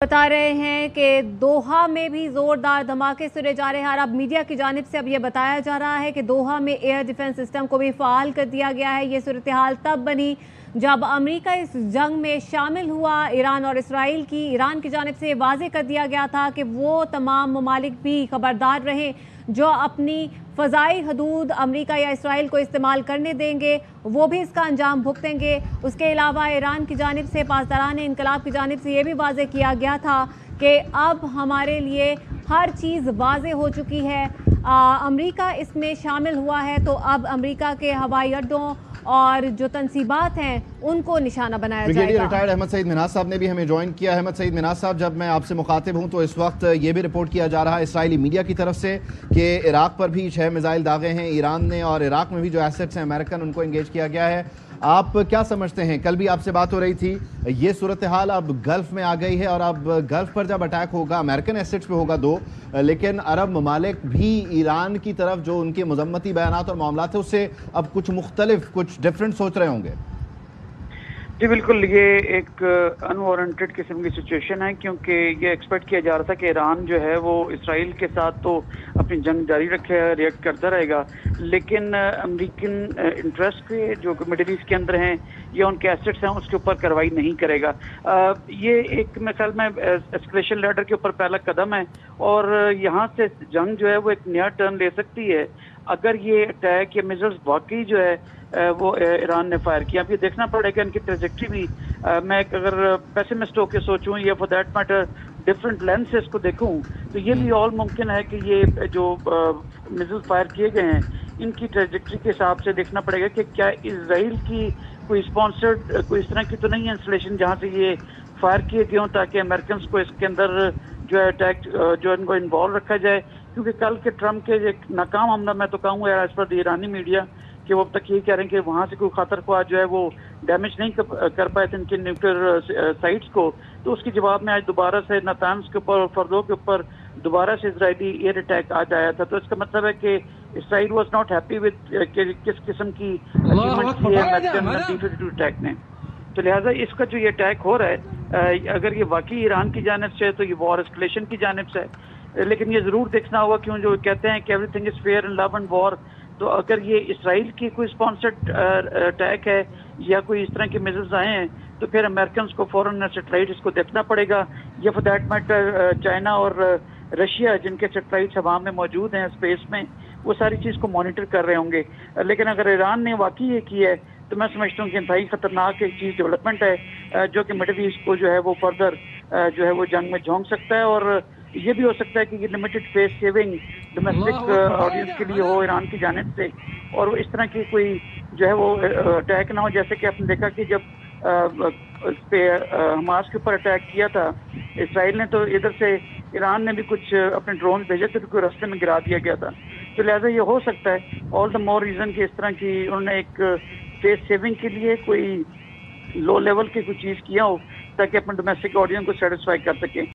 बता रहे हैं कि दोहा में भी जोरदार धमाके सुने जा रहे हैं और अब मीडिया की जानिब से अब ये बताया जा रहा है कि दोहा में एयर डिफेंस सिस्टम को भी फ़ाल कर दिया गया है। ये सूरत हाल तब बनी जब अमेरिका इस जंग में शामिल हुआ। ईरान और इसराइल की ईरान की जानिब से वाज़ेह कर दिया गया था कि वो तमाम ममालिक भी खबरदार रहें जो अपनी फ़ज़ाई हदूद अमेरिका या इसराइल को इस्तेमाल करने देंगे वो भी इसका अंजाम भुगतेंगे। उसके अलावा ईरान की जानिब से पासदारान इनकलाब की जानिब से ये भी वाज़ेह किया गया था कि अब हमारे लिए हर चीज़ वाज़ेह हो चुकी है। अमेरिका इसमें शामिल हुआ है तो अब अमेरिका के हवाई अड्डों और जो तनसीबात हैं उनको निशाना बनाया जाएगा। ब्रिगेडियर रिटायर्ड अहमद सईद मिन्हाज साहब ने भी हमें ज्वाइन किया। अहमद सईद मिन्हाज साहब, जब मैं आपसे मुखातिब हूं तो इस वक्त ये भी रिपोर्ट किया जा रहा है इसराइली मीडिया की तरफ से कि इराक पर भी 6 मिसाइल दागे हैं ईरान ने, और इराक में भी जो एसेट्स हैं अमेरिकन उनको एंगेज किया गया है। आप क्या समझते हैं, कल भी आपसे बात हो रही थी, ये सूरत हाल अब गल्फ में आ गई है और अब गल्फ पर जब अटैक होगा अमेरिकन एसेट्स पे होगा लेकिन अरब ममालिक भी ईरान की तरफ जो उनके मजम्मती बयानात और मामलात है उससे अब कुछ मुख्तलिफ कुछ डिफरेंट सोच रहे होंगे। जी बिल्कुल, ये एक अनवारंटेड किस्म की सिचुएशन है क्योंकि ये एक्सपेक्ट किया जा रहा था कि ईरान जो है वो इसराइल के साथ तो अपनी जंग जारी रखेगा, रिएक्ट करता रहेगा, लेकिन अमेरिकन इंटरेस्ट के जो मिडिल ईस्ट के अंदर हैं या उनके एसेट्स हैं उसके ऊपर कार्रवाई नहीं करेगा। ये एक मेरे ख्याल में एस्केलेशन लैडर के ऊपर पहला कदम है और यहाँ से जंग जो है वो एक नया टर्न ले सकती है अगर ये अटैक या मिसाइल्स वाकई जो है वो ईरान ने फायर किया। अब ये देखना पड़ेगा इनकी ट्रेजेक्ट्री भी। मैं अगर पेसिमिस्ट होकर सोचूं या for that matter different lens से इसको देखूं तो ये भी ऑल मुमकिन है कि ये जो मिसाइल फायर किए गए हैं इनकी ट्रेजेक्ट्री के हिसाब से देखना पड़ेगा कि क्या इजराइल की कोई स्पॉन्सर्ड कोई इस तरह की तो नहीं है इंस्टॉलेशन जहाँ से ये फायर किए गए हों ताकि अमेरिकन को इसके अंदर जो है अटैक जो इनको इन्वॉल्व रखा जाए। क्योंकि कल के ट्रम्प के एक नाकाम हमला, मैं तो कहूँगा एज पर ईरानी मीडिया, कि वो अब तक ये कह रहे हैं कि वहाँ से कोई खतर को आज जो है वो डैमेज नहीं कर पाए थे इनके न्यूक्लियर साइट्स को, तो उसके जवाब में आज दोबारा से नातान्स के ऊपर और फर्दों के ऊपर दोबारा से इजरायली एयर अटैक आज आया था। तो इसका मतलब है कि Israel was not happy with किस किस्म की अटैक ने। तो लिहाजा इसका जो ये अटैक हो रहा है अगर ये वाकई ईरान की जानिब से है तो ये वॉर एस्केलेशन की जानिब से है, लेकिन ये जरूर देखना होगा क्यों जो कहते हैं कि everything is fair in love and war, तो अगर ये इसराइल की कोई स्पॉन्सर्ड अटैक है या कोई इस तरह के मिसाइल्स आए हैं तो फिर अमेरिकन को फॉरेन सैटेलाइट इसको देखना पड़ेगा, या फॉर दैट मैटर चाइना और रशिया जिनके सैटेलाइट्स हवा में मौजूद हैं स्पेस में, वो सारी चीज़ को मॉनिटर कर रहे होंगे। लेकिन अगर ईरान ने वाकई ये किया है तो मैं समझता हूँ कि इंतहाई खतरनाक एक चीज़ डेवलपमेंट है जो कि मिडिल ईस्ट को जो है वो फर्दर जो है वो जंग में झोंक सकता है। और ये भी हो सकता है कि ये limited face saving domestic audience के लिए हो ईरान की जानिब से, और इस तरह की कोई जो है वो अटैक ना हो जैसे कि आपने देखा कि जब उस पे हमास के ऊपर अटैक किया था इसराइल ने, तो इधर से ईरान ने भी कुछ अपने ड्रोन भेजे थे तो रास्ते में गिरा दिया गया था। तो लिहाजा ये हो सकता है ऑल द मोर रीज़न कि इस तरह की उन्होंने एक फेस सेविंग के लिए कोई लो लेवल की कोई चीज़ किया हो ताकि अपने डोमेस्टिक ऑडियंस को सेटिस्फाई कर सकें।